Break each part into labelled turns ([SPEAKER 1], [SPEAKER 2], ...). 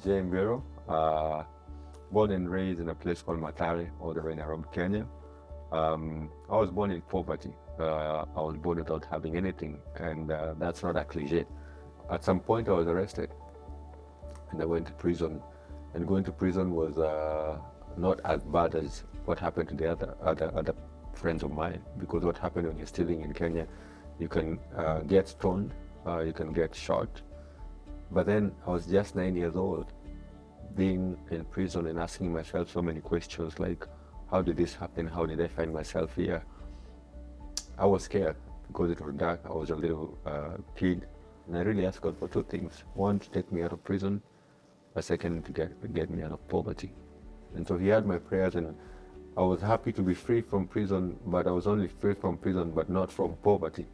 [SPEAKER 1] Mbiro, born and raised in a place called Matare, all the way in Nairobi, Kenya. I was born in poverty. I was born without having anything, and that's not a cliche. At some point, I was arrested, and I went to prison. And going to prison was not as bad as what happened to the other friends of mine, because what happened when you're stealing in Kenya, you can get stoned, you can get shot. But then I was just 9 years old, being in prison and asking myself so many questions like, how did this happen? How did I find myself here? I was scared because it was dark. I was a little kid, and I really asked God for two things: one, to take me out of prison; a second, to get me out of poverty. And so He heard my prayers, and I was happy to be free from prison. But I was only free from prison, but not from poverty,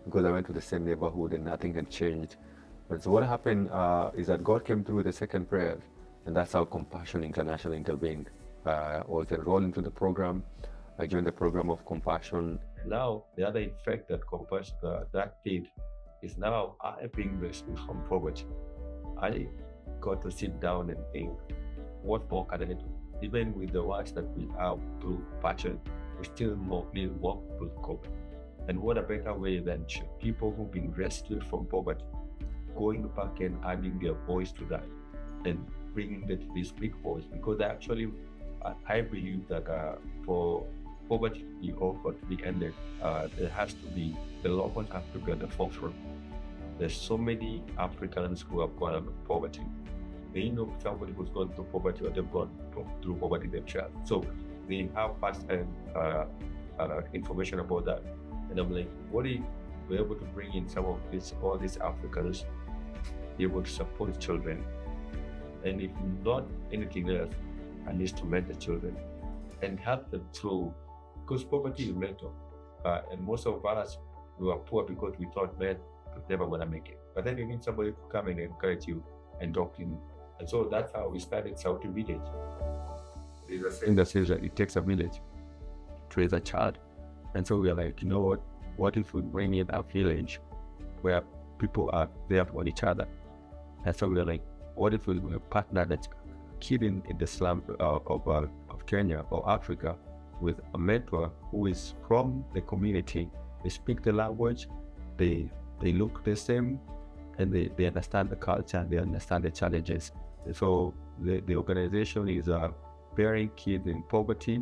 [SPEAKER 1] because I went to the same neighborhood and nothing had changed. And so what happened is that God came through with the second prayer, and that's how Compassion International intervened. I was enrolled into the program. I joined the program of Compassion. Now, the other effect that Compassion that did is now I being rescued from poverty. I got to sit down and think, what more can I do? Even with the works that we have through Passion, we still need more people to cope. And what a better way than people who've been rescued from poverty, going back and adding their voice to that and bringing them to this big voice. Because actually, I believe that for poverty to be over, to be ended, there has to be, the locals have to be at the forefront. There's so many Africans who have gone out of poverty. They know somebody who's gone through poverty, or they've gone through poverty themselves. So they have first-hand information about that. And I'm like, what if we're able to bring in some of all these Africans, be able to support children, and if not anything else, at least to mentor children and help them through, because poverty is mental. And most of us, we were poor because we thought men were never going to make it. But then you need somebody to come and encourage you and talk to you. And so that's how we started Sauti Village. There's a saying that says that it takes a village to raise a child. And so we are like, you know what if we bring in a village where people are there for each other? And so we are like, what if we partner that kid in the slum of Kenya or Africa with a mentor who is from the community? They speak the language, they look the same, and they understand the culture, they understand the challenges. And so the organization is pairing kids in poverty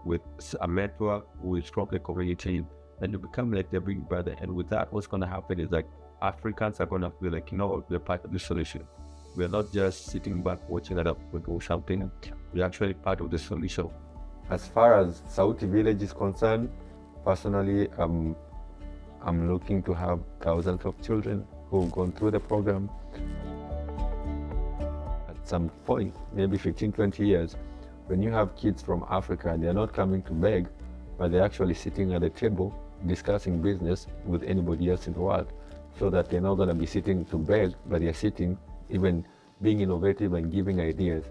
[SPEAKER 1] with a mentor who is from the community, and you become like their big brother. And with that, what's going to happen is like Africans are going to feel like, we're part of the solution. We're not just sitting back watching other people do something. We're actually part of the solution. As far as Sauti Village is concerned, personally, I'm looking to have thousands of children who've gone through the program. At some point, maybe 15, 20 years, when you have kids from Africa and they're not coming to beg, but they're actually sitting at the table discussing business with anybody else in the world, so that they're not going to be sitting to beg, but they're sitting, even being innovative and giving ideas.